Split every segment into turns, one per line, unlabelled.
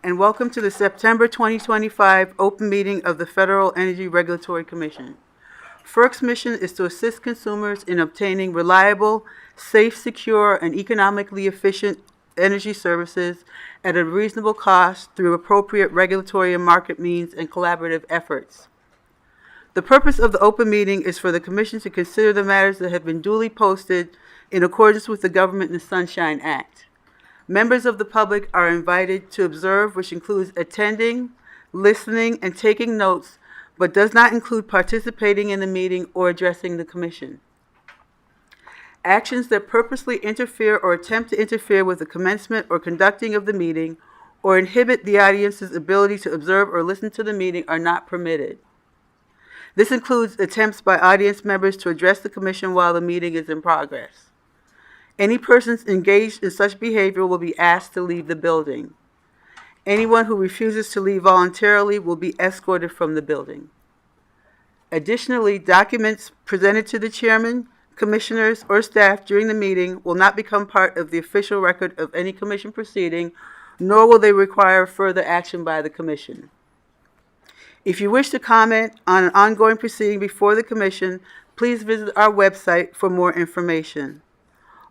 and welcome to the September 2025 open meeting of the Federal Energy Regulatory Commission. FERC's mission is to assist consumers in obtaining reliable, safe, secure, and economically efficient energy services at a reasonable cost through appropriate regulatory and market means and collaborative efforts. The purpose of the open meeting is for the Commission to consider the matters that have been duly posted in accordance with the Government and Sunshine Act. Members of the public are invited to observe, which includes attending, listening, and taking notes, but does not include participating in the meeting or addressing the Commission. Actions that purposely interfere or attempt to interfere with the commencement or conducting of the meeting or inhibit the audience's ability to observe or listen to the meeting are not permitted. This includes attempts by audience members to address the Commission while the meeting is in progress. Any persons engaged in such behavior will be asked to leave the building. Anyone who refuses to leave voluntarily will be escorted from the building. Additionally, documents presented to the chairman, commissioners, or staff during the meeting will not become part of the official record of any commission proceeding, nor will they require further action by the commission. If you wish to comment on an ongoing proceeding before the commission, please visit our website for more information.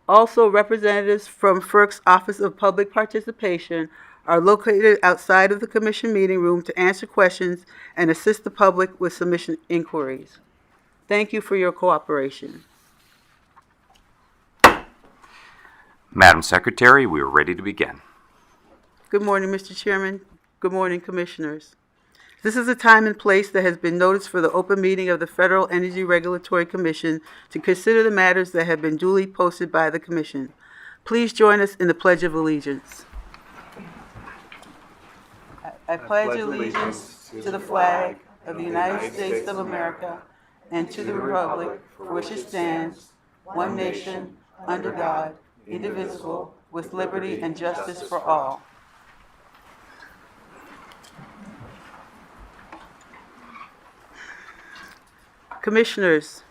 Also, representatives from FERC's Office of Public Participation are located outside of the Commission meeting room to answer questions and assist the public with submission inquiries. Thank you for your cooperation.
Madam Secretary, we are ready to begin.
Good morning, Mr. Chairman. Good morning, Commissioners. This is a time and place that has been noticed for the open meeting of the Federal Energy Regulatory Commission to consider the matters that have been duly posted by the Commission. Please join us in the Pledge of Allegiance. I pledge allegiance to the flag of the United States of America and to the republic for which it stands, one nation, under God, indivisible, with liberty and justice for all. Commissioners,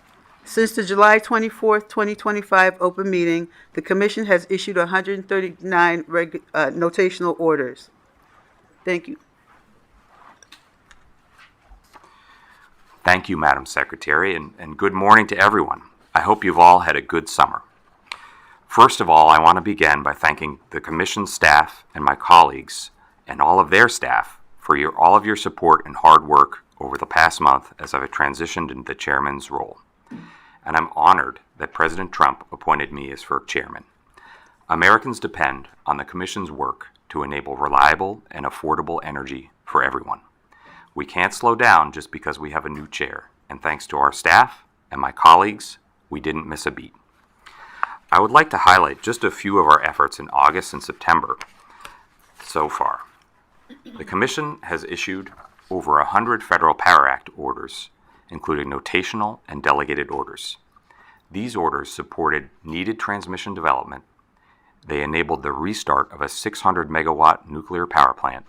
since the July 24th, 2025 open meeting, the Commission has issued 139 notational orders. Thank you.
Thank you, Madam Secretary, and good morning to everyone. I hope you've all had a good summer. First of all, I want to begin by thanking the Commission staff and my colleagues and all of their staff for all of your support and hard work over the past month as I've transitioned into the chairman's role. And I'm honored that President Trump appointed me as FERC chairman. Americans depend on the Commission's work to enable reliable and affordable energy for everyone. We can't slow down just because we have a new chair, and thanks to our staff and my colleagues, we didn't miss a beat. I would like to highlight just a few of our efforts in August and September so far. The Commission has issued over 100 Federal Power Act orders, including notational and delegated orders. These orders supported needed transmission development. They enabled the restart of a 600-megawatt nuclear power plant,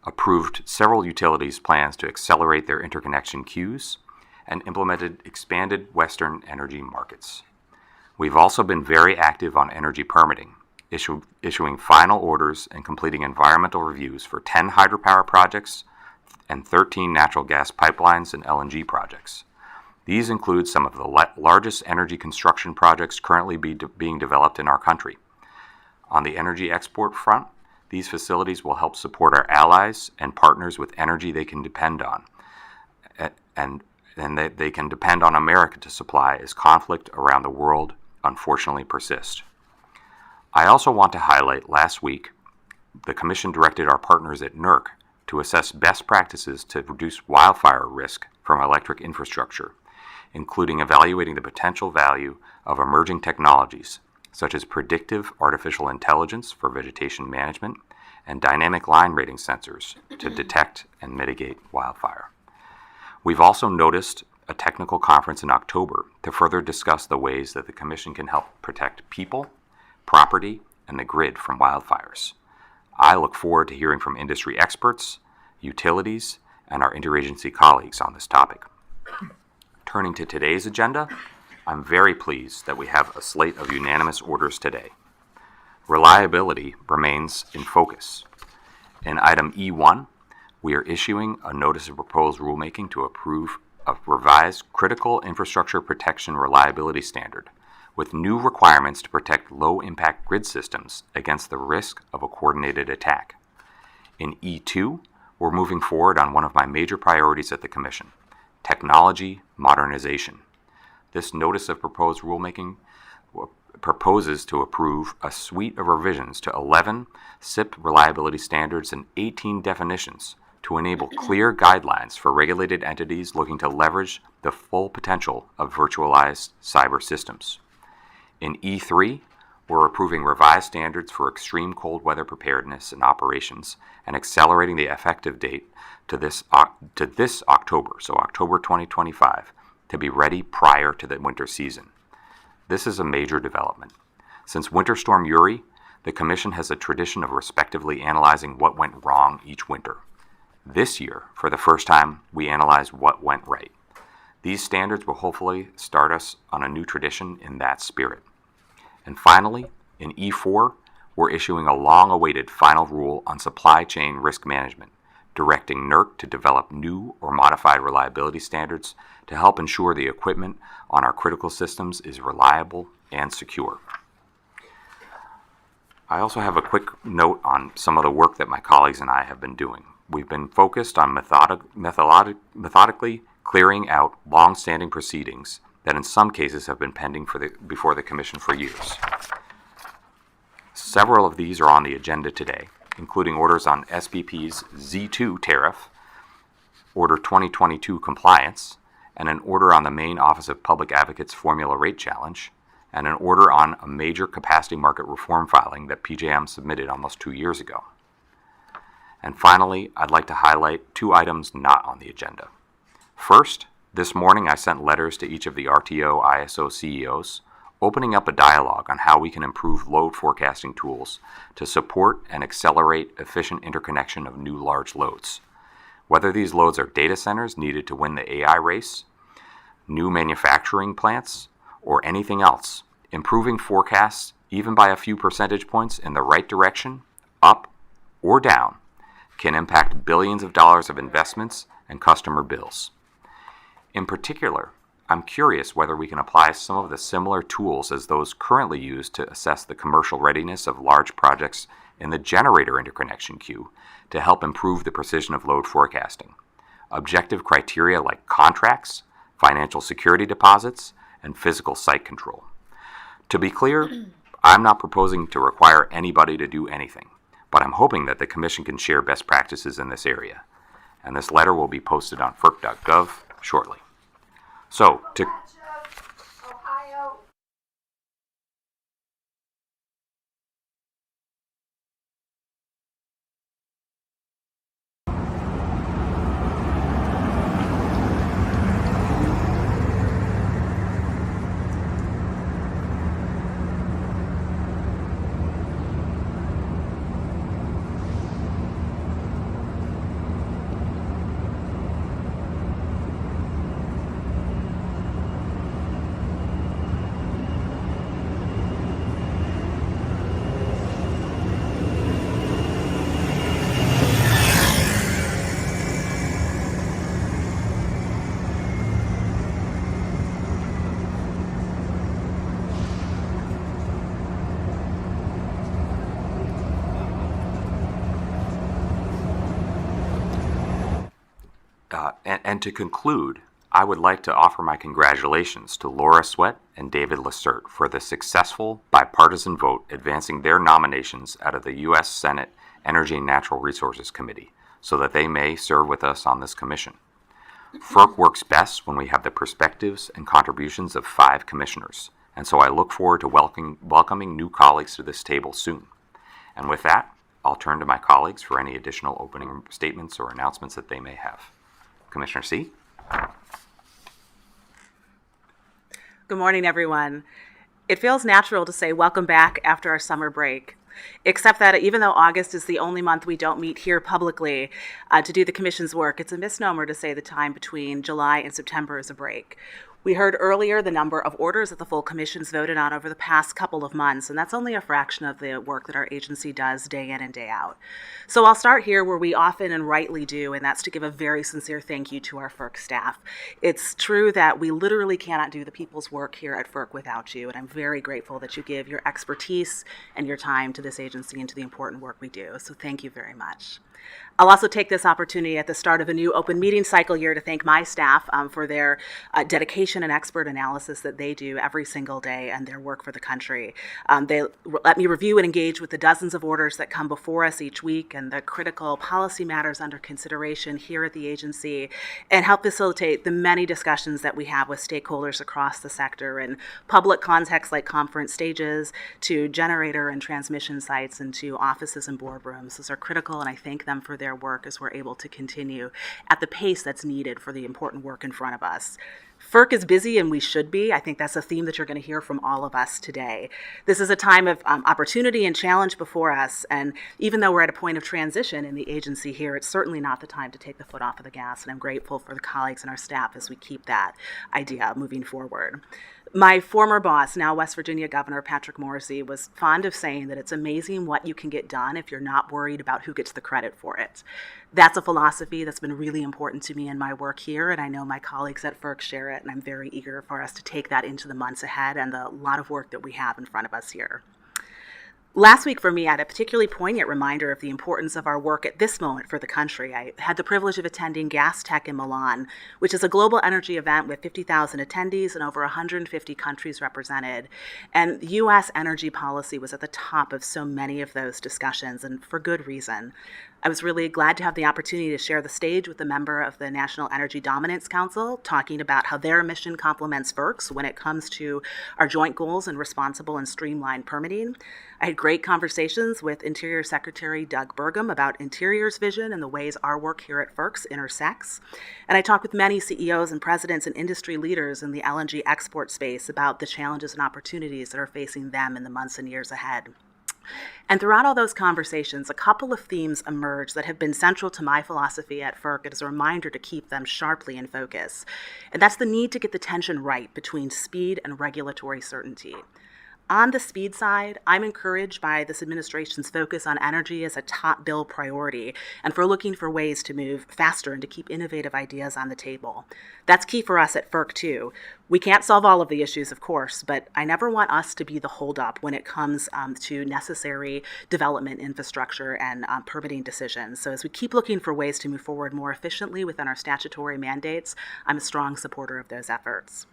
approved several utilities' plans to accelerate their interconnection queues, and implemented expanded Western energy markets. We've also been very active on energy permitting, issuing final orders and completing environmental reviews for 10 hydropower projects and 13 natural gas pipelines and LNG projects. These include some of the largest energy construction projects currently being developed in our country. On the energy export front, these facilities will help support our allies and partners with energy they can depend on, and that they can depend on America to supply as conflict around the world unfortunately persists. I also want to highlight last week, the Commission directed our partners at NERC to assess best practices to reduce wildfire risk from electric infrastructure, including evaluating the potential value of emerging technologies, such as predictive artificial intelligence for vegetation management and dynamic line rating sensors to detect and mitigate wildfire. We've also noticed a technical conference in October to further discuss the ways that the Commission can help protect people, property, and the grid from wildfires. I look forward to hearing from industry experts, utilities, and our interagency colleagues on this topic. Turning to today's agenda, I'm very pleased that we have a slate of unanimous orders today. Reliability remains in focus. In item E1, we are issuing a notice of proposed rulemaking to approve a revised critical infrastructure protection reliability standard with new requirements to protect low-impact grid systems against the risk of a coordinated attack. In E2, we're moving forward on one of my major priorities at the Commission, technology modernization. This notice of proposed rulemaking proposes to approve a suite of revisions to 11 SIP reliability standards and 18 definitions to enable clear guidelines for regulated entities looking to leverage the full potential of virtualized cyber systems. In E3, we're approving revised standards for extreme cold weather preparedness and operations and accelerating the effective date to this October, so October 2025, to be ready prior to the winter season. This is a major development. Since Winter Storm Uri, the Commission has a tradition of respectively analyzing what went wrong each winter. This year, for the first time, we analyzed what went right. These standards will hopefully start us on a new tradition in that spirit. And finally, in E4, we're issuing a long-awaited final rule on supply chain risk management, directing NERC to develop new or modified reliability standards to help ensure the equipment on our critical systems is reliable and secure. I also have a quick note on some of the work that my colleagues and I have been doing. We've been focused on methodically clearing out long-standing proceedings that in some cases have been pending before the Commission for years. Several of these are on the agenda today, including orders on SPP's Z2 tariff, Order 2022 compliance, and an order on the Maine Office of Public Advocates formula rate challenge, and an order on a major capacity market reform filing that PJM submitted almost 2 years ago. And finally, I'd like to highlight 2 items not on the agenda. First, this morning I sent letters to each of the RTO ISO CEOs, opening up a dialogue on how we can improve load forecasting tools to support and accelerate efficient interconnection of new large loads. Whether these loads are data centers needed to win the AI race, new manufacturing plants, or anything else, improving forecasts, even by a few percentage points in the right direction, up or down, can impact billions of dollars of investments and customer bills. In particular, I'm curious whether we can apply some of the similar tools as those currently used to assess the commercial readiness of large projects in the generator interconnection queue to help improve the precision of load forecasting. Objective criteria like contracts, financial security deposits, and physical site control. To be clear, I'm not proposing to require anybody to do anything, but I'm hoping that the Commission can share best practices in this area. And this letter will be posted on FERC.gov shortly. So, to And to conclude, I would like to offer my congratulations to Laura Sweat and David Lacerte for the successful bipartisan vote advancing their nominations out of the U.S. Senate Energy and Natural Resources Committee so that they may serve with us on this commission. FERC works best when we have the perspectives and contributions of 5 commissioners, and so I look forward to welcoming new colleagues to this table soon. And with that, I'll turn to my colleagues for any additional opening statements or announcements that they may have. Commissioner C.
Good morning, everyone. It feels natural to say welcome back after our summer break, except that even though August is the only month we don't meet here publicly to do the Commission's work, it's a misnomer to say the time between July and September is a break. We heard earlier the number of orders that the full commissions voted on over the past couple of months, and that's only a fraction of the work that our agency does day in and day out. So I'll start here where we often and rightly do, and that's to give a very sincere thank you to our FERC staff. It's true that we literally cannot do the people's work here at FERC without you, and I'm very grateful that you give your expertise and your time to this agency and to the important work we do. So thank you very much. I'll also take this opportunity at the start of a new open meeting cycle year to thank my staff for their dedication and expert analysis that they do every single day and their work for the country. They let me review and engage with the dozens of orders that come before us each week and the critical policy matters under consideration here at the agency, and help facilitate the many discussions that we have with stakeholders across the sector in public contexts like conference stages, to generator and transmission sites, and to offices and boardrooms. Those are critical, and I thank them for their work as we're able to continue at the pace that's needed for the important work in front of us. FERC is busy, and we should be. I think that's a theme that you're going to hear from all of us today. This is a time of opportunity and challenge before us, and even though we're at a point of transition in the agency here, it's certainly not the time to take the foot off of the gas, and I'm grateful for the colleagues and our staff as we keep that idea moving forward. My former boss, now West Virginia Governor Patrick Morrisey, was fond of saying that it's amazing what you can get done if you're not worried about who gets the credit for it. That's a philosophy that's been really important to me in my work here, and I know my colleagues at FERC share it, and I'm very eager for us to take that into the months ahead and the lot of work that we have in front of us here. Last week for me, I had a particularly poignant reminder of the importance of our work at this moment for the country. I had the privilege of attending Gas Tech in Milan, which is a global energy event with 50,000 attendees and over 150 countries represented. And U.S. energy policy was at the top of so many of those discussions, and for good reason. I was really glad to have the opportunity to share the stage with a member of the National Energy Dominance Council, talking about how their mission complements FERC's when it comes to our joint goals in responsible and streamlined permitting. I had great conversations with Interior Secretary Doug Burgum about Interior's vision and the ways our work here at FERC's intersects. And I talked with many CEOs and presidents and industry leaders in the LNG export space about the challenges and opportunities that are facing them in the months and years ahead. And throughout all those conversations, a couple of themes emerged that have been central to my philosophy at FERC as a reminder to keep them sharply in focus. And that's the need to get the tension right between speed and regulatory certainty. On the speed side, I'm encouraged by this administration's focus on energy as a top bill priority, and for looking for ways to move faster and to keep innovative ideas on the table. That's key for us at FERC too. We can't solve all of the issues, of course, but I never want us to be the holdup when it comes to necessary development infrastructure and permitting decisions. So as we keep looking for ways to move forward more efficiently within our statutory mandates, I'm a strong supporter of those efforts.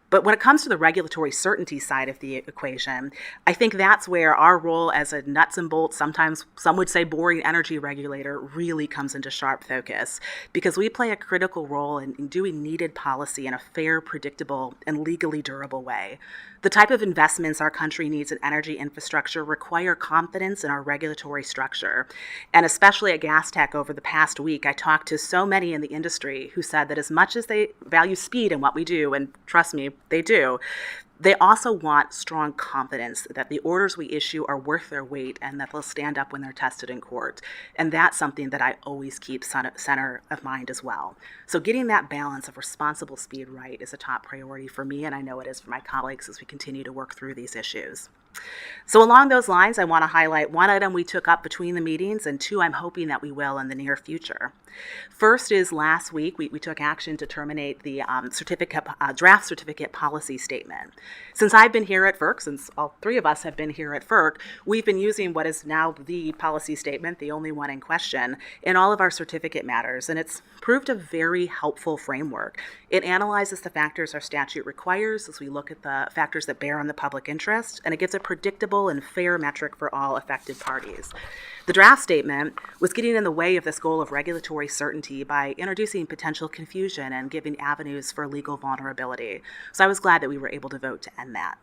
But when it comes to the regulatory certainty side of the equation, I think that's where our role as a nuts and bolts, sometimes some would say boring energy regulator, really comes into sharp focus, because we play a critical role in doing needed policy in a fair, predictable, and legally durable way. The type of investments our country needs in energy infrastructure require confidence in our regulatory structure. And especially at Gas Tech over the past week, I talked to so many in the industry who said that as much as they value speed in what we do, and trust me, they do, they also want strong confidence that the orders we issue are worth their weight and that they'll stand up when they're tested in court. And that's something that I always keep center of mind as well. So getting that balance of responsible speed right is a top priority for me, and I know it is for my colleagues as we continue to work through these issues. So along those lines, I want to highlight one item we took up between the meetings, and two I'm hoping that we will in the near future. First is last week, we took action to terminate the draft certificate policy statement. Since I've been here at FERC, since all three of us have been here at FERC, we've been using what is now the policy statement, the only one in question, in all of our certificate matters, and it's proved a very helpful framework. It analyzes the factors our statute requires as we look at the factors that bear on the public interest, and it gives a predictable and fair metric for all affected parties. The draft statement was getting in the way of this goal of regulatory certainty by introducing potential confusion and giving avenues for legal vulnerability. So I was glad that we were able to vote to end that.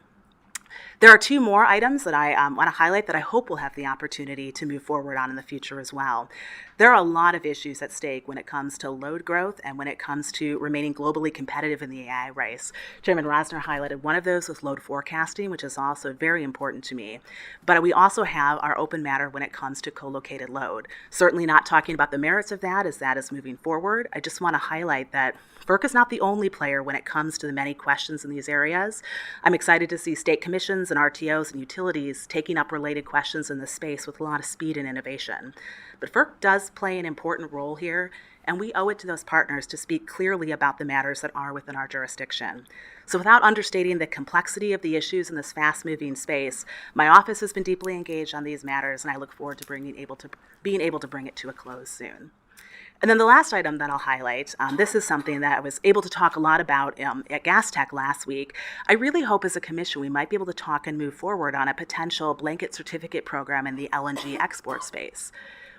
There are two more items that I want to highlight that I hope we'll have the opportunity to move forward on in the future as well. There are a lot of issues at stake when it comes to load growth and when it comes to remaining globally competitive in the AI race. Chairman Rosner highlighted one of those with load forecasting, which is also very important to me. But we also have our open matter when it comes to co-located load. Certainly not talking about the merits of that as that is moving forward. I just want to highlight that FERC is not the only player when it comes to the many questions in these areas. I'm excited to see state commissions and RTOs and utilities taking up related questions in this space with a lot of speed and innovation. But FERC does play an important role here, and we owe it to those partners to speak clearly about the matters that are within our jurisdiction. So without understating the complexity of the issues in this fast-moving space, my office has been deeply engaged on these matters, and I look forward to being able to bring it to a close soon. And then the last item that I'll highlight, this is something that I was able to talk a lot about at Gas Tech last week. I really hope as a commission we might be able to talk and move forward on a potential blanket certificate program in the LNG export space.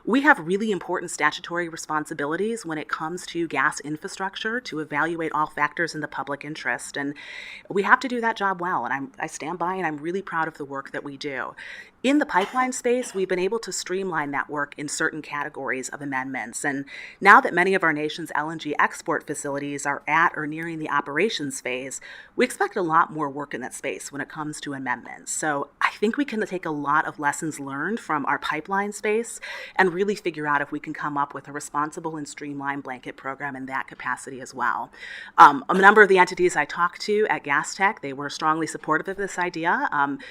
We have really important statutory responsibilities when it comes to gas infrastructure to evaluate all factors in the public interest, and we have to do that job well, and I stand by and I'm really proud of the work that we do. In the pipeline space, we've been able to streamline that work in certain categories of amendments, and now that many of our nation's LNG export facilities are at or nearing the operations phase, we expect a lot more work in that space when it comes to amendments. So I think we can take a lot of lessons learned from our pipeline space and really figure out if we can come up with a responsible and streamlined blanket program in that capacity as well. A number of the entities I talked to at Gas Tech, they were strongly supportive of this idea.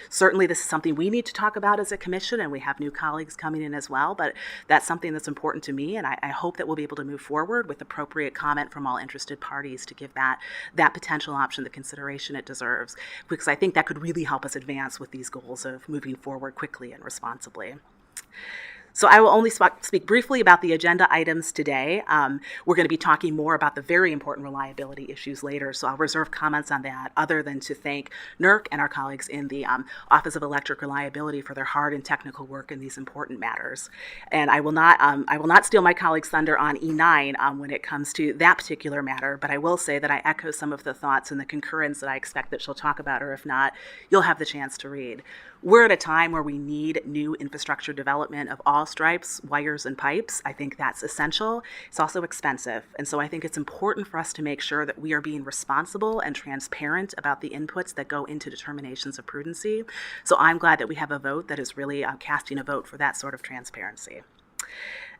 Certainly this is something we need to talk about as a commission, and we have new colleagues coming in as well, but that's something that's important to me, and I hope that we'll be able to move forward with appropriate comment from all interested parties to give that potential option the consideration it deserves, because I think that could really help us advance with these goals of moving forward quickly and responsibly. So I will only speak briefly about the agenda items today. We're going to be talking more about the very important reliability issues later, so I'll reserve comments on that other than to thank NERC and our colleagues in the Office of Electric Reliability for their hard and technical work in these important matters. And I will not steal my colleague's thunder on E9 when it comes to that particular matter, but I will say that I echo some of the thoughts and the concurrence that I expect that she'll talk about, or if not, you'll have the chance to read. We're at a time where we need new infrastructure development of all stripes, wires, and pipes. I think that's essential. It's also expensive. And so I think it's important for us to make sure that we are being responsible and transparent about the inputs that go into determinations of prudency. So I'm glad that we have a vote that is really casting a vote for that sort of transparency.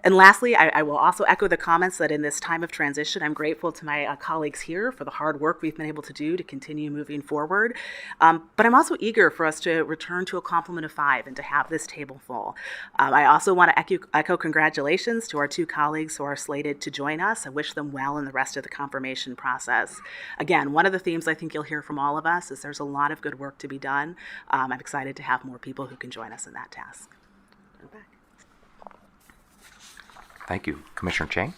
And lastly, I will also echo the comments that in this time of transition, I'm grateful to my colleagues here for the hard work we've been able to do to continue moving forward. But I'm also eager for us to return to a complement of 5 and to have this table full. I also want to echo congratulations to our 2 colleagues who are slated to join us. I wish them well in the rest of the confirmation process. Again, one of the themes I think you'll hear from all of us is there's a lot of good work to be done. I'm excited to have more people who can join us in that task.
Thank you. Commissioner Chang?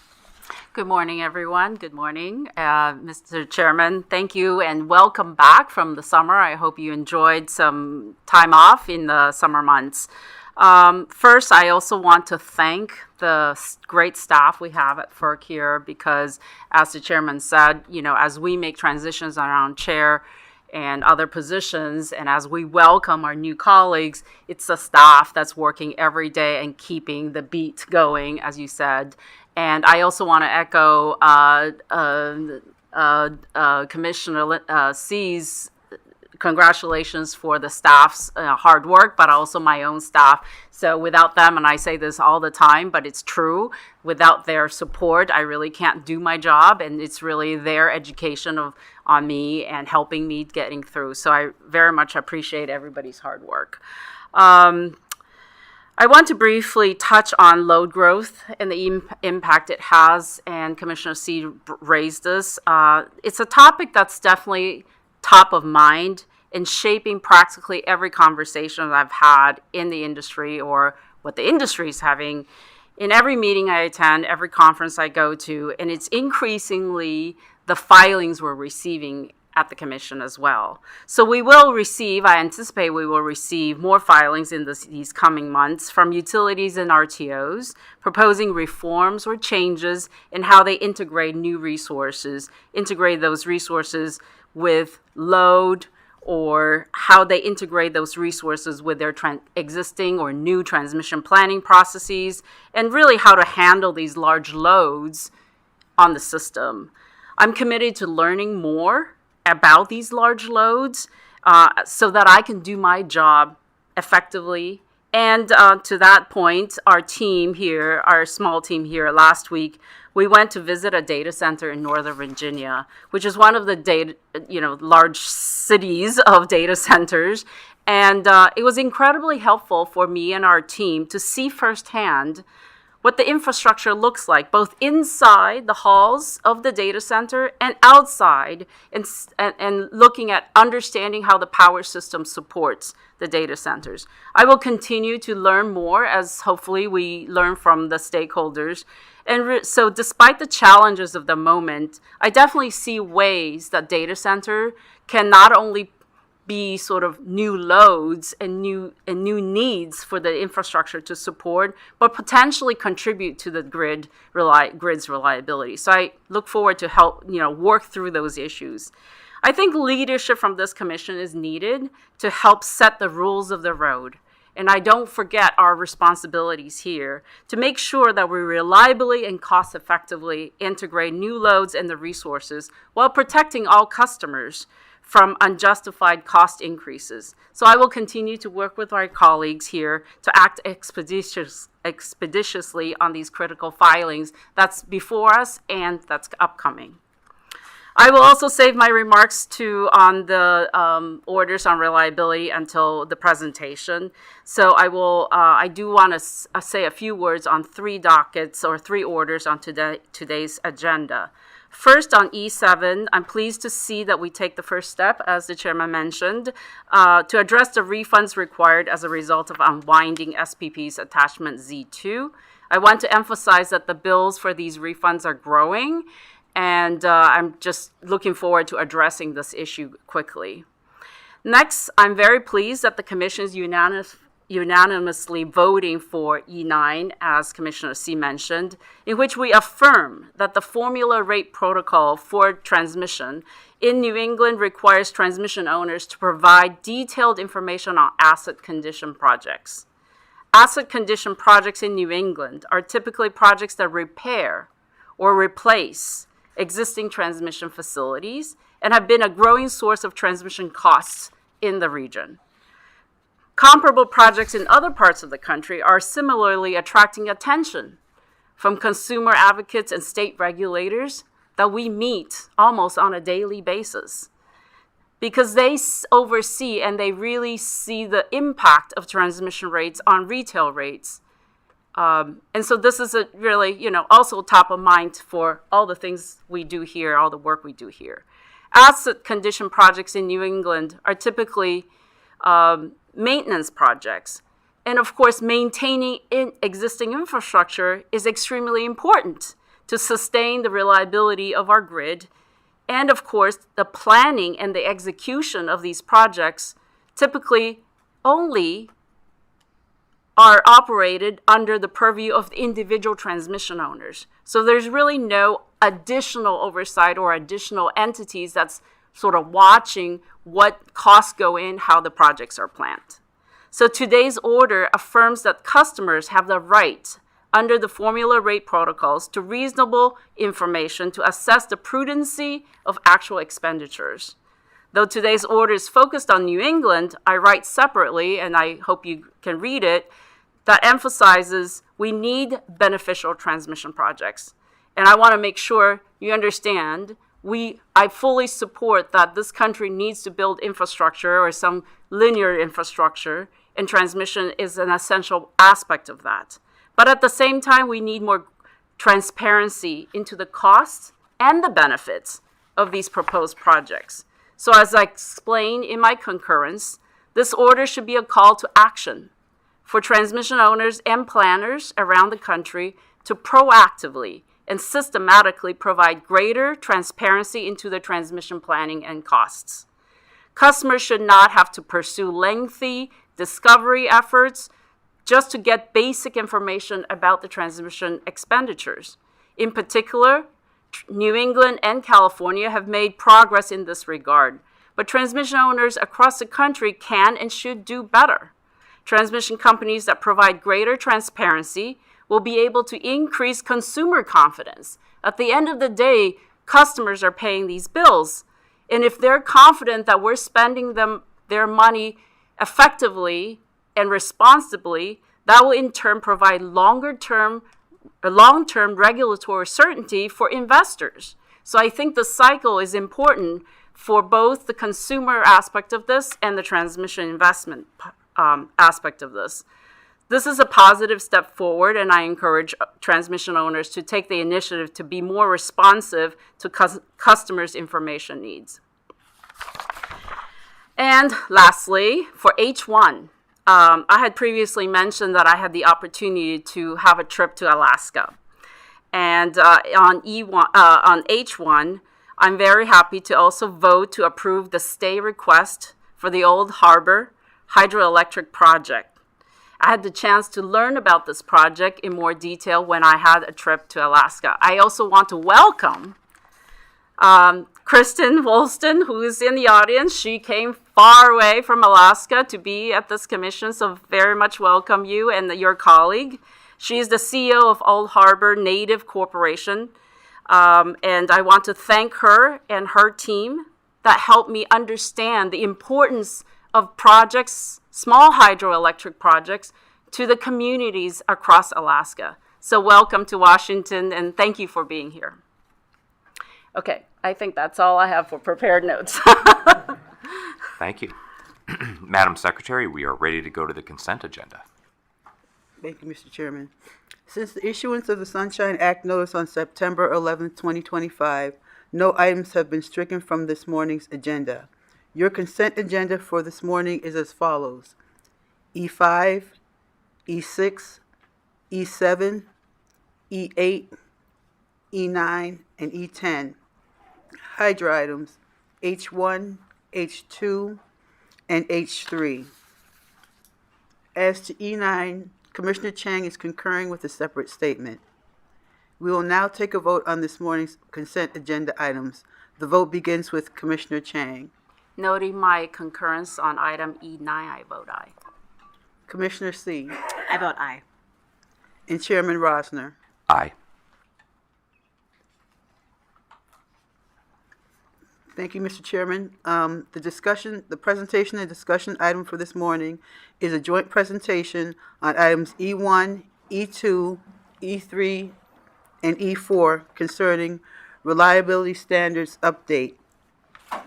Good morning, everyone. Good morning. Mr. Chairman, thank you and welcome back from the summer. I hope you enjoyed some time off in the summer months. First, I also want to thank the great staff we have at FERC here because, as the chairman said, as we make transitions around chair and other positions, and as we welcome our new colleagues, it's the staff that's working every day and keeping the beat going, as you said. And I also want to echo Commissioner C's congratulations for the staff's hard work, but also my own staff. So without them, and I say this all the time, but it's true, without their support, I really can't do my job, and it's really their education on me and helping me getting through. So I very much appreciate everybody's hard work. I want to briefly touch on load growth and the impact it has, and Commissioner C raised this. It's a topic that's definitely top of mind in shaping practically every conversation that I've had in the industry or what the industry is having in every meeting I attend, every conference I go to, and it's increasingly the filings we're receiving at the Commission as well. So I anticipate we will receive more filings in these coming months from utilities and RTOs proposing reforms or changes in how they integrate new resources, integrate those resources with load or how they integrate those resources with their existing or new transmission planning processes, and really how to handle these large loads on the system. I'm committed to learning more about these large loads so that I can do my job effectively. And to that point, our team here, our small team here last week, we went to visit a data center in Northern Virginia, which is one of the large cities of data centers. And it was incredibly helpful for me and our team to see firsthand what the infrastructure looks like, both inside the halls of the data center and outside, and looking at understanding how the power system supports the data centers. I will continue to learn more as hopefully we learn from the stakeholders. And so despite the challenges of the moment, I definitely see ways that data center can not only be sort of new loads and new needs for the infrastructure to support, but potentially contribute to the grid's reliability. So I look forward to help work through those issues. I think leadership from this commission is needed to help set the rules of the road. And I don't forget our responsibilities here to make sure that we reliably and cost effectively integrate new loads and the resources while protecting all customers from unjustified cost increases. So I will continue to work with our colleagues here to act expeditiously on these critical filings that's before us and that's upcoming. I will also save my remarks on the orders on reliability until the presentation. So I do want to say a few words on 3 dockets or 3 orders on today's agenda. First, on E7, I'm pleased to see that we take the first step, as the chairman mentioned, to address the refunds required as a result of unwinding SPP's attachment Z2. I want to emphasize that the bills for these refunds are growing, and I'm just looking forward to addressing this issue quickly. Next, I'm very pleased that the Commission is unanimously voting for E9, as Commissioner C mentioned, in which we affirm that the formula rate protocol for transmission in New England requires transmission owners to provide detailed information on asset condition projects. Asset condition projects in New England are typically projects that repair or replace existing transmission facilities and have been a growing source of transmission costs in the region. Comparable projects in other parts of the country are similarly attracting attention from consumer advocates and state regulators that we meet almost on a daily basis, because they oversee and they really see the impact of transmission rates on retail rates. And so this is really, also top of mind for all the things we do here, all the work we do here. Asset condition projects in New England are typically maintenance projects. And of course, maintaining existing infrastructure is extremely important to sustain the reliability of our grid. And of course, the planning and the execution of these projects typically only are operated under the purview of the individual transmission owners. So there's really no additional oversight or additional entities that's sort of watching what costs go in, how the projects are planned. So today's order affirms that customers have the right under the formula rate protocols to reasonable information to assess the prudency of actual expenditures. Though today's order is focused on New England, I write separately, and I hope you can read it, that emphasizes we need beneficial transmission projects. And I want to make sure you understand I fully support that this country needs to build infrastructure or some linear infrastructure, and transmission is an essential aspect of that. But at the same time, we need more transparency into the costs and the benefits of these proposed projects. So as I explained in my concurrence, this order should be a call to action for transmission owners and planners around the country to proactively and systematically provide greater transparency into the transmission planning and costs. Customers should not have to pursue lengthy discovery efforts just to get basic information about the transmission expenditures. In particular, New England and California have made progress in this regard, but transmission owners across the country can and should do better. Transmission companies that provide greater transparency will be able to increase consumer confidence. At the end of the day, customers are paying these bills. And if they're confident that we're spending their money effectively and responsibly, that will in turn provide long-term regulatory certainty for investors. So I think the cycle is important for both the consumer aspect of this and the transmission investment aspect of this. This is a positive step forward, and I encourage transmission owners to take the initiative to be more responsive to customers' information needs. And lastly, for H1, I had previously mentioned that I had the opportunity to have a trip to Alaska. And on H1, I'm very happy to also vote to approve the stay request for the Old Harbor hydroelectric project. I had the chance to learn about this project in more detail when I had a trip to Alaska. I also want to welcome Kristen Woolston, who is in the audience. She came far away from Alaska to be at this commission, so very much welcome you and your colleague. She is the CEO of Old Harbor Native Corporation, and I want to thank her and her team that helped me understand the importance of projects, small hydroelectric projects, to the communities across Alaska. So welcome to Washington, and thank you for being here. Okay, I think that's all I have for prepared notes.
Thank you. Madam Secretary, we are ready to go to the consent agenda.
Thank you, Mr. Chairman. Since the issuance of the Sunshine Act notice on September 11, 2025, no items have been stricken from this morning's agenda. Your consent agenda for this morning is as follows: E5, E6, E7, E8, E9, and E10. Hydro items H1, H2, and H3. As to E9, Commissioner Chang is concurring with a separate statement. We will now take a vote on this morning's consent agenda items. The vote begins with Commissioner Chang.
Noting my concurrence on item E9, I vote aye.
Commissioner C.
I vote aye.
And Chairman Rosner.
Aye.
Thank you, Mr. Chairman. The presentation and discussion item for this morning is a joint presentation on items E1, E2, E3, and E4 concerning reliability standards update.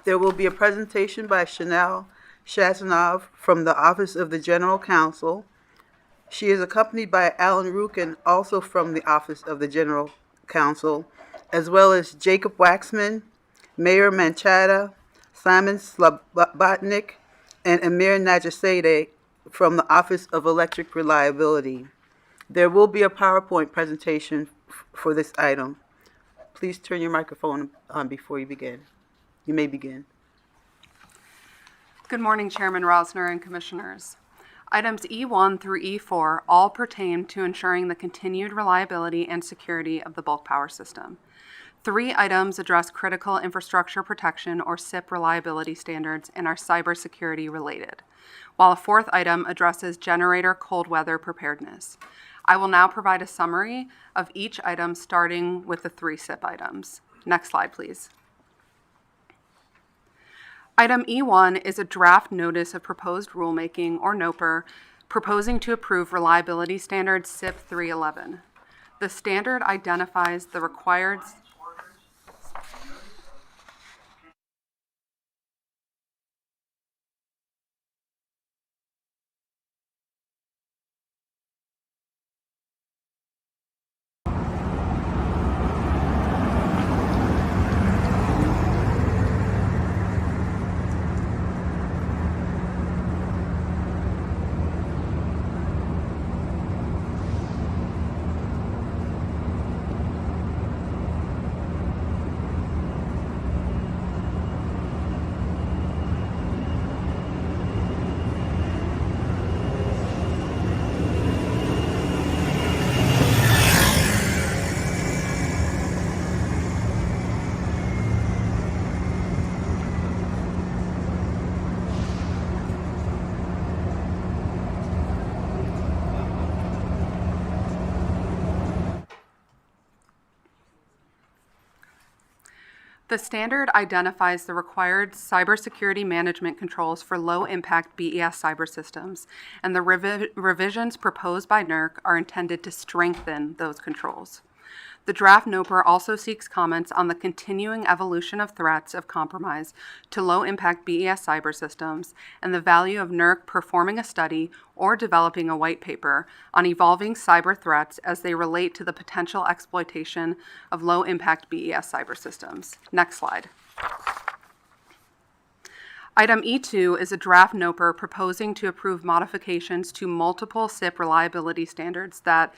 There will be a presentation by Chanel Shazanov from the Office of the General Counsel. She is accompanied by Alan Rukin, also from the Office of the General Counsel, as well as Jacob Waxman, Mayor Manchada, Simon Slobotnik, and Amir Najasade from the Office of Electric Reliability. There will be a PowerPoint presentation for this item. Please turn your microphone on before you begin. You may begin.
Good morning, Chairman Rosner and Commissioners. Items E1 through E4 all pertain to ensuring the continued reliability and security of the bulk power system. 3 items address critical infrastructure protection or CIP reliability standards and are cybersecurity related, while a 4th item addresses generator cold weather preparedness. I will now provide a summary of each item starting with the 3 CIP items. Next slide, please. Item E1 is a draft notice of proposed rulemaking, or NOPR, proposing to approve reliability standard CIP 311. The standard identifies the required The standard identifies the required cybersecurity management controls for low-impact BES cyber systems, and the revisions proposed by NERC are intended to strengthen those controls. The draft NOPR also seeks comments on the continuing evolution of threats of compromise to low-impact BES cyber systems and the value of NERC performing a study or developing a white paper on evolving cyber threats as they relate to the potential exploitation of low-impact BES cyber systems. Next slide. Item E2 is a draft NOPR proposing to approve modifications to multiple SIP reliability standards that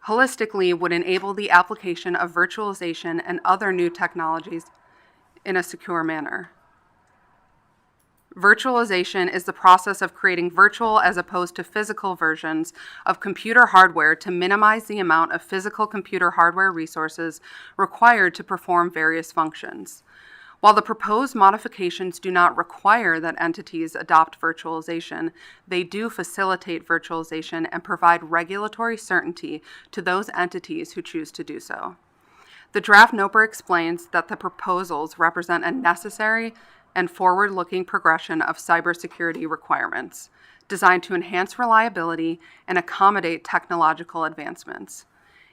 holistically would enable the application of virtualization and other new technologies in a secure manner. Virtualization is the process of creating virtual as opposed to physical versions of computer hardware to minimize the amount of physical computer hardware resources required to perform various functions. While the proposed modifications do not require that entities adopt virtualization, they do facilitate virtualization and provide regulatory certainty to those entities who choose to do so. The draft NOPR explains that the proposals represent a necessary and forward-looking progression of cybersecurity requirements designed to enhance reliability and accommodate technological advancements.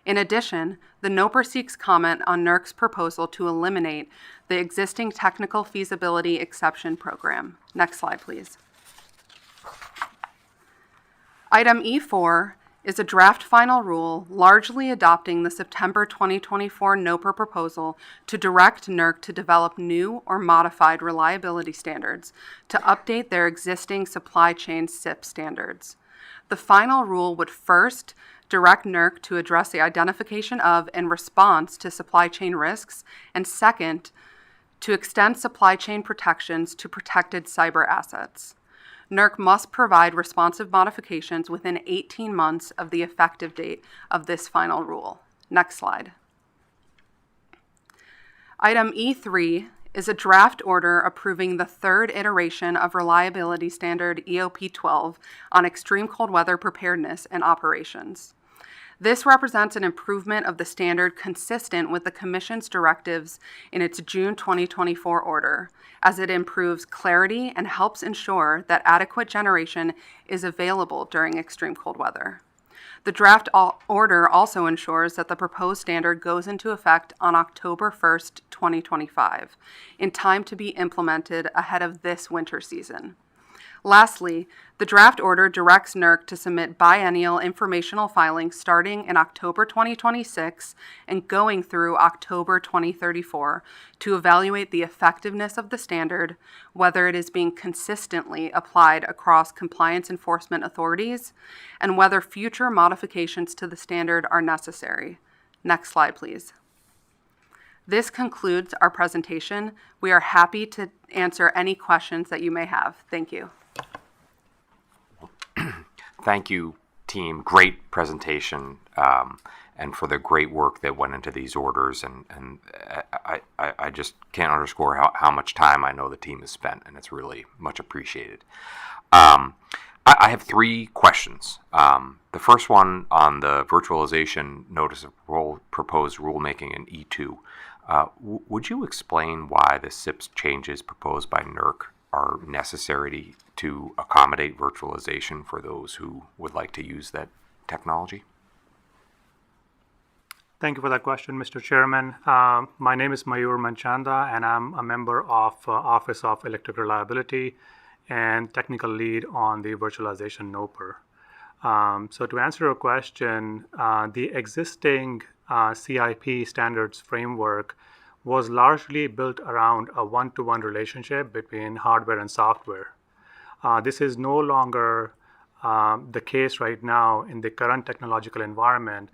In addition, the NOPR seeks comment on NERC's proposal to eliminate the existing technical feasibility exception program. Next slide, please. Item E4 is a draft final rule largely adopting the September 2024 NOPR proposal to direct NERC to develop new or modified reliability standards to update their existing supply chain SIP standards. The final rule would first direct NERC to address the identification of and response to supply chain risks, and second, to extend supply chain protections to protected cyber assets. NERC must provide responsive modifications within 18 months of the effective date of this final rule. Next slide. Item E3 is a draft order approving the third iteration of Reliability Standard EOP 12 on extreme cold weather preparedness and operations. This represents an improvement of the standard consistent with the Commission's directives in its June 2024 order, as it improves clarity and helps ensure that adequate generation is available during extreme cold weather. The draft order also ensures that the proposed standard goes into effect on October 1st, 2025, in time to be implemented ahead of this winter season. Lastly, the draft order directs NERC to submit biennial informational filings starting in October 2026 and going through October 2034 to evaluate the effectiveness of the standard, whether it is being consistently applied across compliance enforcement authorities, and whether future modifications to the standard are necessary. Next slide, please. This concludes our presentation. We are happy to answer any questions that you may have. Thank you.
Thank you, team. Great presentation, and for the great work that went into these orders. And I just can't underscore how much time I know the team has spent, and it's really much appreciated. I have three questions. The first one on the virtualization notice of proposed rulemaking in E2. Would you explain why the SIPs changes proposed by NERC are necessary to accommodate virtualization for those who would like to use that technology?
Thank you for that question, Mr. Chairman. My name is Mayur Manchanda, and I'm a member of Office of Electric Reliability and technical lead on the virtualization NOPR. So to answer your question, the existing CIP standards framework was largely built around a one-to-one relationship between hardware and software. This is no longer the case right now in the current technological environment,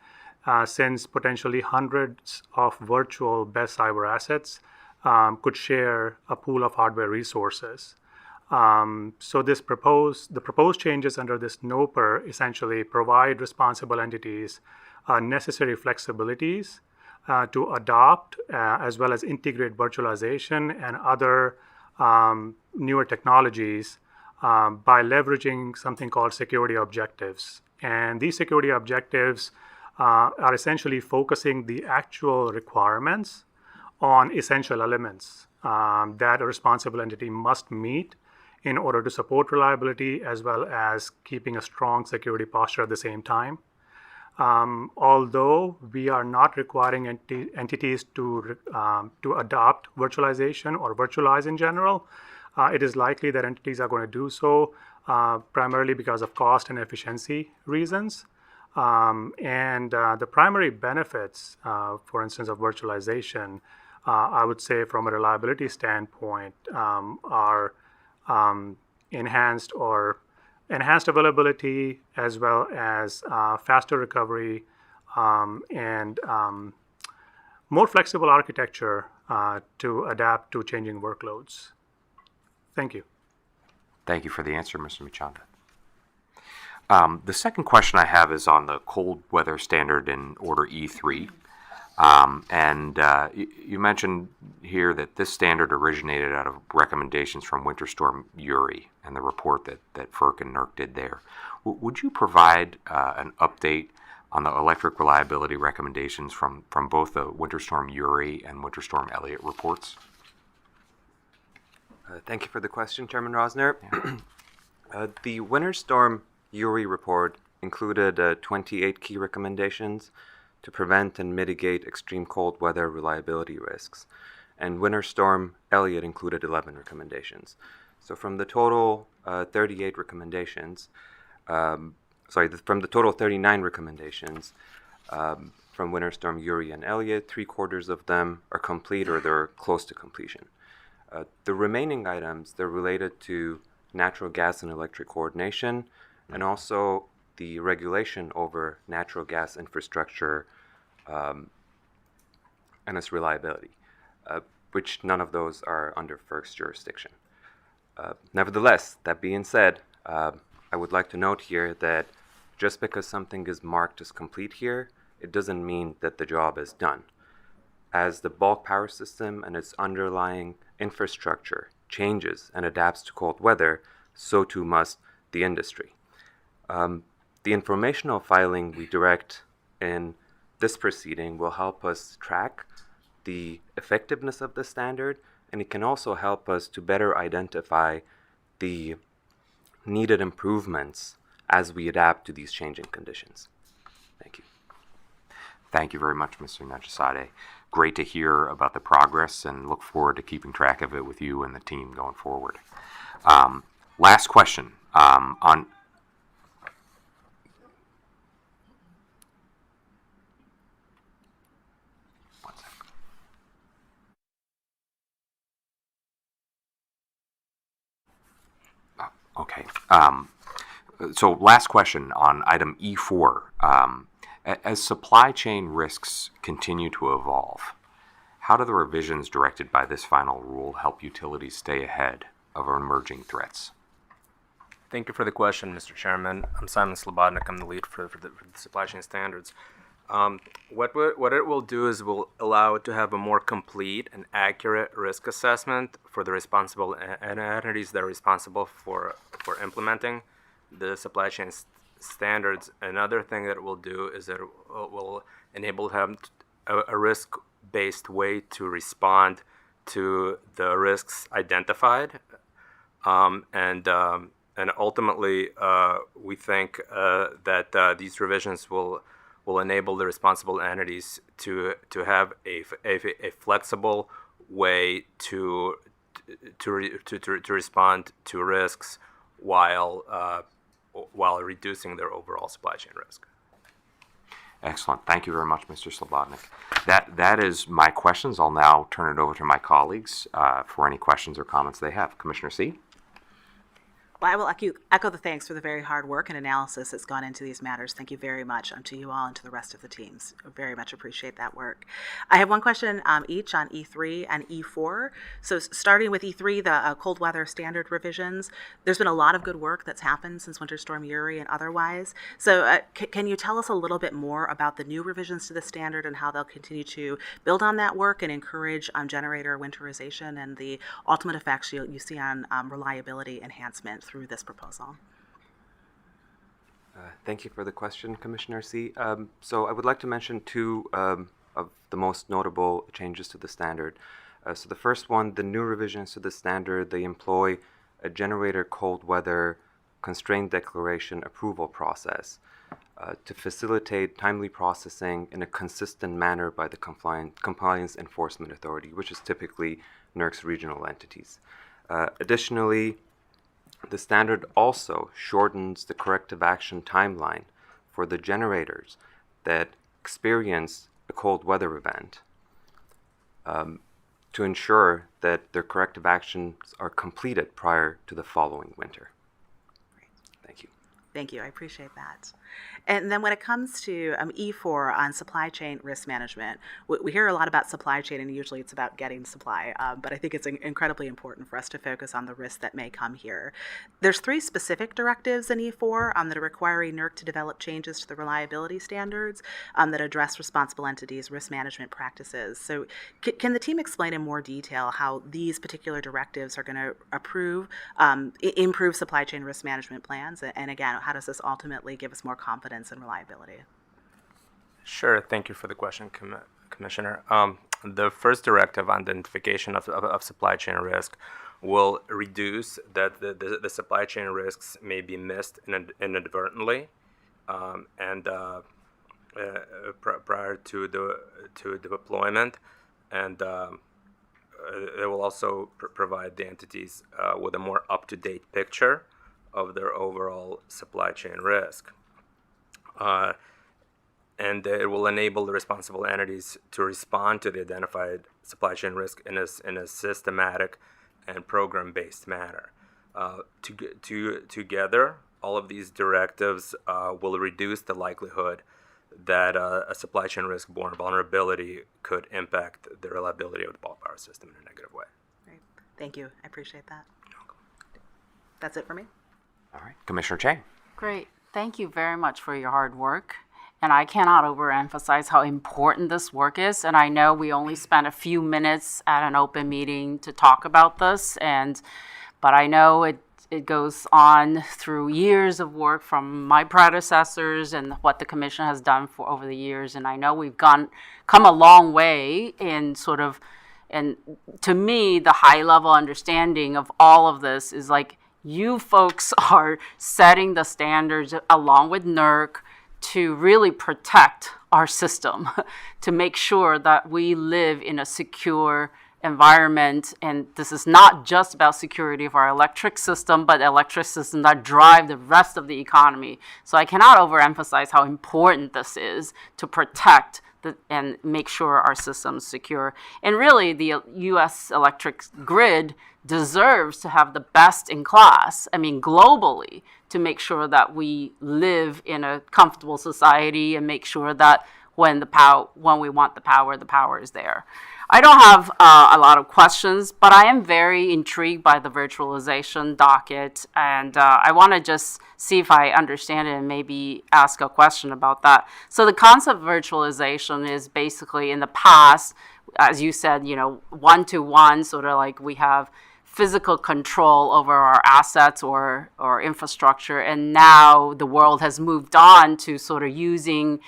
since potentially hundreds of virtual best cyber assets could share a pool of hardware resources. So the proposed changes under this NOPR essentially provide responsible entities necessary flexibilities to adopt as well as integrate virtualization and other newer technologies by leveraging something called security objectives. And these security objectives are essentially focusing the actual requirements on essential elements that a responsible entity must meet in order to support reliability as well as keeping a strong security posture at the same time. Although we are not requiring entities to adopt virtualization or virtualize in general, it is likely that entities are going to do so primarily because of cost and efficiency reasons. The primary benefits, for instance, of virtualization, I would say from a reliability standpoint, are enhanced availability as well as faster recovery and more flexible architecture to adapt to changing workloads. Thank you.
Thank you for the answer, Mr. Machanda. The second question I have is on the cold weather standard in Order E3. You mentioned here that this standard originated out of recommendations from Winter Storm Uri and the report that FERC and NERC did there. Would you provide an update on the electric reliability recommendations from both the Winter Storm Uri and Winter Storm Elliott reports?
Thank you for the question, Chairman Rosner. The Winter Storm Uri report included 28 key recommendations to prevent and mitigate extreme cold weather reliability risks. And Winter Storm Elliott included 11 recommendations. So from the total 38 recommendations, from the total 39 recommendations from Winter Storm Uri and Elliott, 3/4 of them are complete or they're close to completion. The remaining items, they're related to natural gas and electric coordination and also the regulation over natural gas infrastructure and its reliability, which none of those are under FERC's jurisdiction. Nevertheless, that being said, I would like to note here that just because something is marked as complete here, it doesn't mean that the job is done. As the bulk power system and its underlying infrastructure changes and adapts to cold weather, so too must the industry. The informational filing we direct in this proceeding will help us track the effectiveness of the standard, and it can also help us to better identify the needed improvements as we adapt to these changing conditions. Thank you.
Thank you very much, Mr. Nachasade. Great to hear about the progress and look forward to keeping track of it with you and the team going forward. Last question on... One second. Okay. So last question on item E4. As supply chain risks continue to evolve, how do the revisions directed by this final rule help utilities stay ahead of emerging threats?
Thank you for the question, Mr. Chairman. I'm Simon Slobodnik. I'm the lead for the supply chain standards. What it will do is will allow it to have a more complete and accurate risk assessment for the responsible entities that are responsible for implementing the supply chain standards. Another thing that it will do is that it will enable them a risk-based way to respond to the risks identified, and ultimately we think that these revisions will enable the responsible entities to have a flexible way to respond to risks while reducing their overall supply chain risk.
Excellent. Thank you very much, Mr. Slobodnik. That is my questions. I'll now turn it over to my colleagues for any questions or comments they have. Commissioner C?
Well, I will echo the thanks for the very hard work and analysis that's gone into these matters. Thank you very much to you all and to the rest of the teams. I very much appreciate that work. I have one question each on E3 and E4. So starting with E3, the cold weather standard revisions, there's been a lot of good work that's happened since Winter Storm Uri and otherwise. So can you tell us a little bit more about the new revisions to the standard and how they'll continue to build on that work and encourage generator winterization and the ultimate effects you see on reliability enhancement through this proposal?
Thank you for the question, Commissioner C. So I would like to mention two of the most notable changes to the standard. So the first one, the new revisions to the standard, they employ a generator cold weather constraint declaration approval process to facilitate timely processing in a consistent manner by the Compliance Enforcement Authority, which is typically NERC's regional entities. Additionally, the standard also shortens the corrective action timeline for the generators that experience a cold weather event to ensure that their corrective actions are completed prior to the following winter. Thank you.
Thank you. I appreciate that. And then when it comes to E4 on supply chain risk management, we hear a lot about supply chain, and usually it's about getting supply, but I think it's incredibly important for us to focus on the risks that may come here. There's 3 specific directives in E4 that are requiring NERC to develop changes to the reliability standards that address responsible entities' risk management practices. So can the team explain in more detail how these particular directives are going to improve supply chain risk management plans? And again, how does this ultimately give us more confidence and reliability?
Sure. Thank you for the question, Commissioner. The first directive on identification of supply chain risk will reduce that the supply chain risks may be missed inadvertently and prior to the deployment, and it will also provide the entities with a more up-to-date picture of their overall supply chain risk. And it will enable the responsible entities to respond to the identified supply chain risk in a systematic and program-based manner. Together, all of these directives will reduce the likelihood that a supply chain risk-borne vulnerability could impact the reliability of the bulk power system in a negative way.
Great. Thank you. I appreciate that. That's it for me.
All right. Commissioner Chang.
Great. Thank you very much for your hard work. And I cannot overemphasize how important this work is. And I know we only spent a few minutes at an open meeting to talk about this, but I know it goes on through years of work from my predecessors and what the commission has done for over the years. And I know we've come a long way in and to me, the high level understanding of all of this is like, you folks are setting the standards along with NERC to really protect our system, to make sure that we live in a secure environment. And this is not just about security of our electric system, but electric systems that drive the rest of the economy. So I cannot overemphasize how important this is to protect and make sure our system's secure. And really, the U.S. electric grid deserves to have the best in class, globally, to make sure that we live in a comfortable society and make sure that when we want the power is there. I don't have a lot of questions, but I am very intrigued by the virtualization docket, and I want to just see if I understand it and maybe ask a question about that. So the concept of virtualization is basically, in the past, as you said, one-to-one, sort of like we have physical control over our assets or infrastructure, and now the world has moved on to sort of using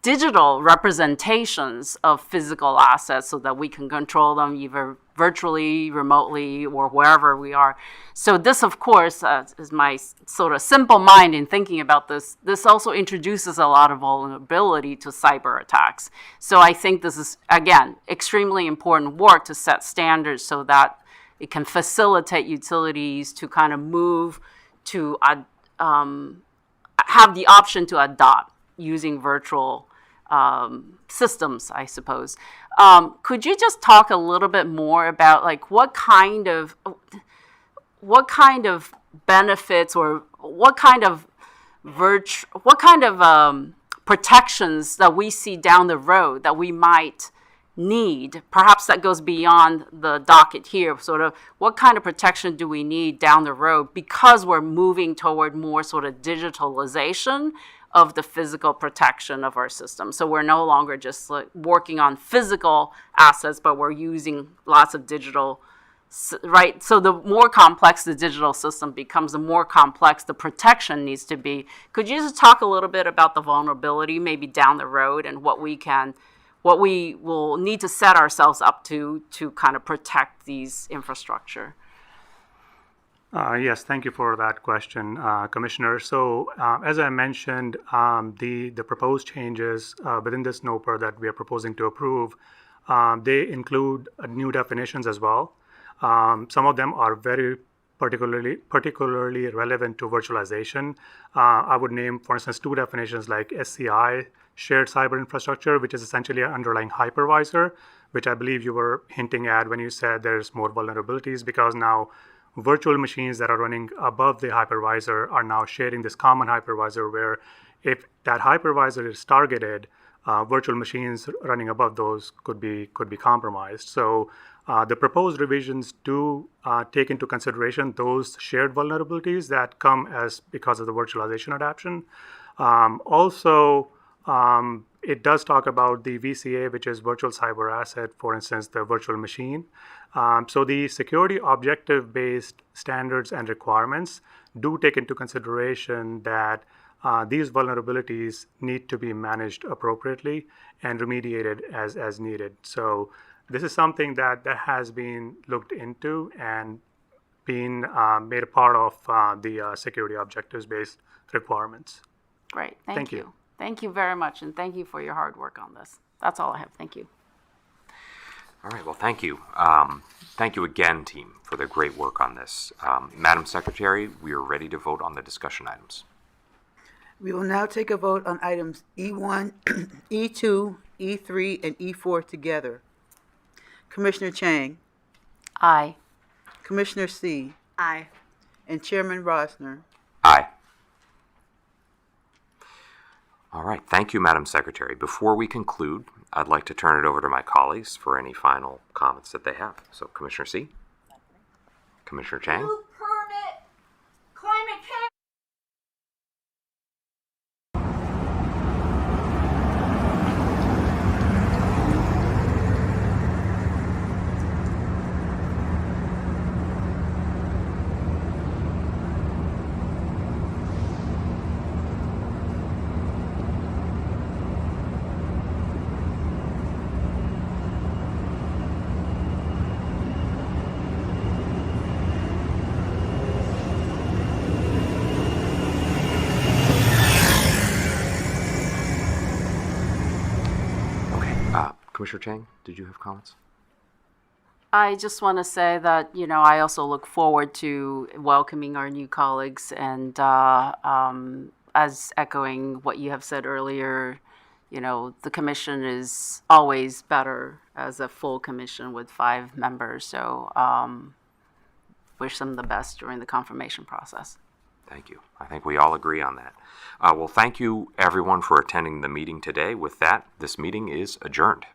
digital representations of physical assets so that we can control them either virtually, remotely, or wherever we are. So this, of course, is my sort of simple mind in thinking about this. This also introduces a lot of vulnerability to cyber attacks. So I think this is, again, extremely important work to set standards so that it can facilitate utilities to kind of move to have the option to adopt using virtual systems, I suppose. Could you just talk a little bit more about like what kind of benefits or what kind of protections that we see down the road that we might need? Perhaps that goes beyond the docket here. Sort of what kind of protection do we need down the road because we're moving toward more sort of digitalization of the physical protection of our system. So we're no longer just like working on physical assets, but we're using lots of digital, right? So the more complex the digital system becomes, the more complex the protection needs to be. Could you just talk a little bit about the vulnerability maybe down the road and what we can what we will need to set ourselves up to kind of protect these infrastructure.
Yes, thank you for that question, Commissioner. So, as I mentioned, the proposed changes within this NOPR that we are proposing to approve, they include new definitions as well. Some of them are very particularly relevant to virtualization. I would name, for instance, two definitions like SCI, shared cyber infrastructure, which is essentially an underlying hypervisor, which I believe you were hinting at when you said there's more vulnerabilities, because now virtual machines that are running above the hypervisor are now sharing this common hypervisor, where if that hypervisor is targeted, virtual machines running above those could be compromised. So the proposed revisions do take into consideration those shared vulnerabilities that come because of the virtualization adoption. Also, it does talk about the VCA, which is virtual cyber asset, for instance, the virtual machine. So the security objective-based standards and requirements do take into consideration that these vulnerabilities need to be managed appropriately and remediated as needed. So this is something that has been looked into and been made a part of the security objectives-based requirements.
Great,
Thank
thank
you.
you. Thank you very much, and thank you for your hard work on this. That's all I have. Thank you.
All right, well, thank you. Thank you again, team, for the great work on this. Madam Secretary, we are ready to vote on the discussion items.
We will now take a vote on items E1, E2, E3, and E4 together. Commissioner Chang,
Aye.
Commissioner C,
Aye.
and Chairman Rosner.
Aye. All right, thank you, Madam Secretary. Before we conclude, I'd like to turn it over to my colleagues for any final comments that they have. So, Commissioner C, Commissioner Chang.
Permit climate change.
Commissioner Chang, did you have comments?
I just want to say that, I also look forward to welcoming our new colleagues, and as echoing what you have said earlier, the commission is always better as a full commission with 5 members. So wish them the best during the confirmation process.
Thank you. I think we all agree on that. Well, thank you, everyone, for attending the meeting today. With that, this meeting is adjourned.